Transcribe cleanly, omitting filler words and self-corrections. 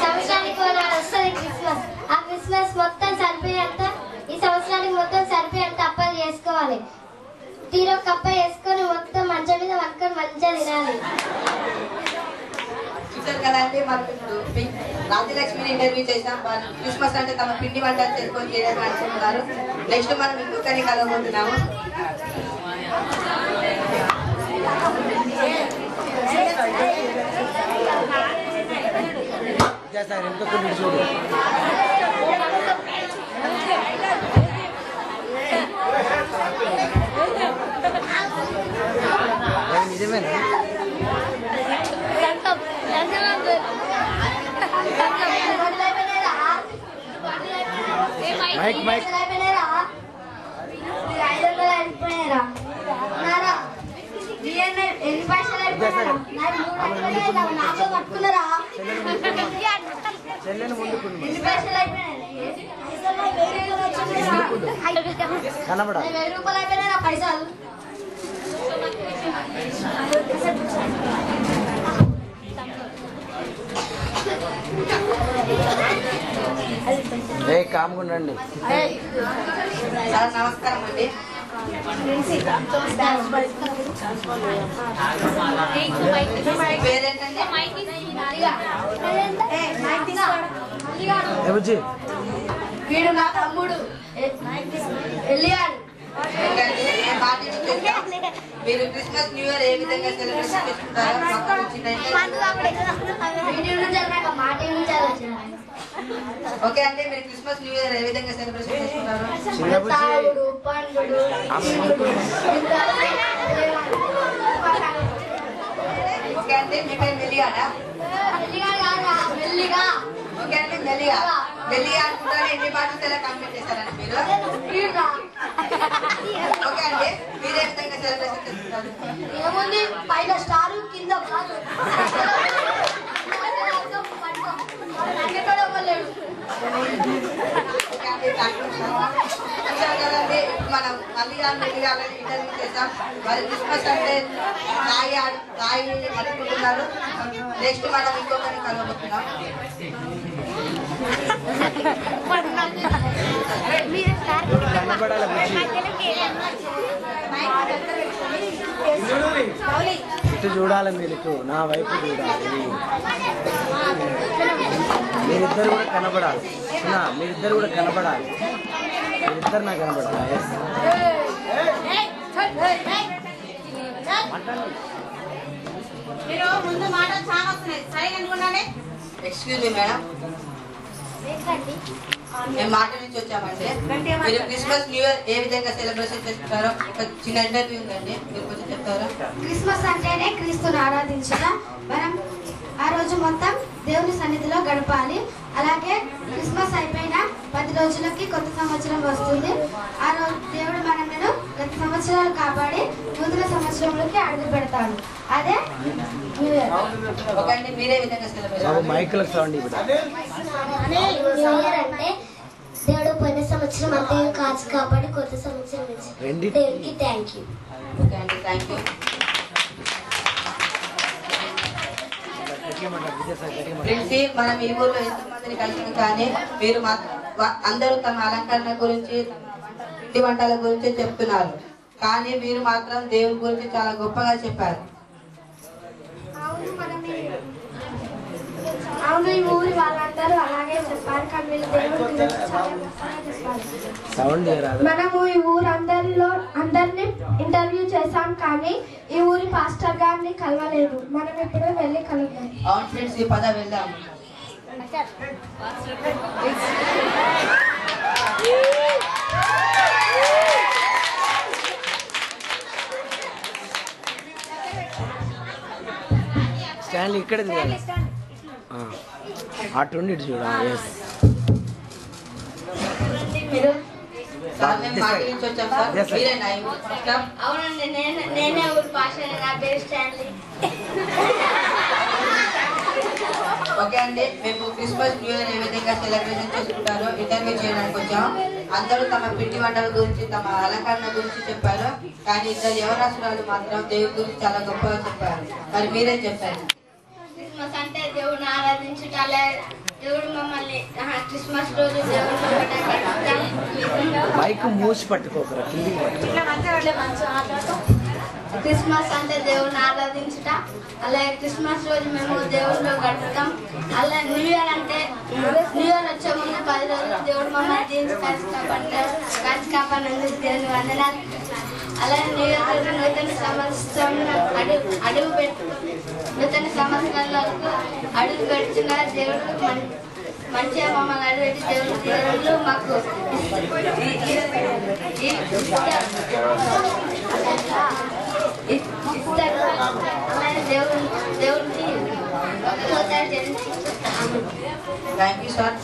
సంవత్సరానికి వస్తుంది క్రిస్మస్. ఆ క్రిస్మస్ మొత్తం సరిపోయేంత, ఈ సంవత్సరానికి మొత్తం సరిపోయేంత అప్పాలు చేసుకోవాలి. తీరో కప్ప వేసుకొని మొత్తం మంచం మీద పట్టుకొని మంచిగా తినాలి. చూసారు కదండి, మనం రాజ్యలక్ష్మిని ఇంటర్వ్యూ చేసాం. వాళ్ళు క్రిస్మస్ అంటే తమ పిండి వంటలు చేసుకొని చేయాలని అనుకుంటున్నారు. నెక్స్ట్ మనం ఇంకొకరిని కలవబోతున్నాము. నిజమేనా? మైక్ మైక్ ఎన్ని పైసలు అయిపోయినారా? చెల్లెని ముందుకు ఎన్ని పైసలు అయిపోయినాయి? కనబడా 1000 రూపాయలు అయిపోయినాయి పైసలు. ఏ కామ్గుండండి. చాలా నమస్కారం అండి. పేరేంటండి? వీడు నా తమ్ముడు ఎలియాడు. మీరు క్రిస్మస్ న్యూ ఇయర్ ఏ విధంగా సెలబ్రేషన్ చేసుకుంటారో ఓకే అండి. మీరు క్రిస్మస్ న్యూ ఇయర్ ఏ విధంగా సెలబ్రేషన్ చేసుకుంటారు? ఓకే అండి. మీ పేరు మెల్లిగాడా? ఓకే అండి, మెల్లిగా మెల్లిగా అనుకుంటారు. ఎన్ని పాటలు ఎలా కంప్లీట్ చేస్తారండి మీరు? ఓకే అండి, మీరు ఏ విధంగా సెలబ్రేషన్ చేసుకుంటారు? ఏముంది, పైన స్టారు కింద కదండి. మనం మెల్లిగా ఇంటర్వ్యూ చేస్తాం. మరి క్రిస్మస్ అంటే రాయి అనుకుంటున్నారు. నెక్స్ట్ మనం ఇంకొకరిని కలవబోతున్నాం. ఇటు చూడాలి, మీరు నా వైపు చూడాలి. మీరిద్దరు కూడా కనబడాలి. మీరిద్దరు కూడా కనబడాలి. మీరిద్దరు నాకు కనబడాలి. ఎక్స్క్యూజ్ మీ మేడం, మేము మాట నుంచి వచ్చామండి. మీరు క్రిస్మస్ న్యూ ఇయర్ ఏ విధంగా సెలబ్రేషన్ చేసుకుంటారో ఒక చిన్న ఇంటర్వ్యూ ఉందండి, మీరు కొంచెం చెప్తారా? క్రిస్మస్ అంటేనే క్రీస్తుని ఆరాధించడం. మనం ఆ రోజు మొత్తం దేవుని సన్నిధిలో గడపాలి. అలాగే క్రిస్మస్ అయిపోయిన 10 రోజులకి కొత్త సంవత్సరం వస్తుంది. ఆ రోజు దేవుడు మనల్ని గత సంవత్సరాలు కాపాడి నూతన సంవత్సరంలోకి అడుగు పెడతాడు. అదే న్యూ ఇయర్. ఓకే అండి, మీరే విధంగా సెలబ్రేషన్? మైకులకు సౌండ్ ఇప్పుడు. న్యూ ఇయర్ అంటే దేవుడు పోయిన సంవత్సరం అంతే కాచి కాపాడి కొత్త సంవత్సరం దేవుడికి థ్యాంక్ యూ. ఓకే అండి, థ్యాంక్ యూ. ఫ్రెండ్స్, మనం ఈ ఊర్లో ఎంతమందిని కలిసాం కానీ మీరు అందరూ తమ అలంకరణ గురించి, పిండి వంటల గురించి చెప్తున్నారు. కానీ మీరు మాత్రం దేవుడి గురించి చాలా గొప్పగా చెప్పారు. అవును, ఈ ఊరి వాళ్ళందరూ అలాగే చెప్పారు. కానీ వీళ్ళు దేవుడి గురించి చాలా గొప్పగా చెప్పారు. మనము ఈ అందరినీ ఇంటర్వ్యూ చేశాం కానీ ఈ ఊరి పాస్టర్ గారిని కలవలేదు. మనం ఇప్పుడు వెళ్ళి కలుద్దాం. అవును ఫ్రెండ్స్, ఈ పద వెళ్దాం. స్టాండ్ ఇక్కడ అటు ఇటు చూడాలి. అవునండి, నేనే ఊరి పాస్టర్. నా పేరు స్టాన్లీ. ఓకే అండి, మేము క్రిస్మస్ న్యూ ఇయర్ ఏ విధంగా సెలబ్రేషన్ చేసుకుంటారో ఇంటర్వ్యూ చేయడానికి వచ్చాం. అందరూ తమ పిండి వంటల గురించి, తమ అలంకరణ గురించి చెప్పారు. కానీ ఇద్దరు యువరాష్ట్రాలు మాత్రం దేవుడి గురించి చాలా గొప్పగా చెప్పారు. మరి మీరేం చెప్పారు? క్రిస్మస్ అంటే దేవుని ఆరాధించుట దేవుడు మమ్మల్ని క్రిస్మస్ రోజు దేవుడు మైక్ మూసి పట్టుకోకరా, కిందికి పట్టుకో. క్రిస్మస్ అంటే దేవుని ఆరాధించుట, అలాగే క్రిస్మస్ రోజు మేము దేవుడిలో గడుపుతాం. అలాగే న్యూ ఇయర్ అంటే న్యూ ఇయర్ వచ్చే ముందు 10 రోజులు దేవుడు మమ్మల్ని దీనికి కాచి కాపాడినందుకు దేవుని వందనాలు. అలాగే న్యూ ఇయర్ రోజు నూతన సంవత్సరంలో అడుగు పెట్టుకుని నూతన సంవత్సరాలకు అడుగు పెడుతున్న దేవుడు మంచిగా మమ్మల్ని అడుగుపెట్టి దేవుడి దేవుళ్ళు మాకు ఇస్తారు. అలాగే దేవుడిని థ్యాంక్ యూ సార్.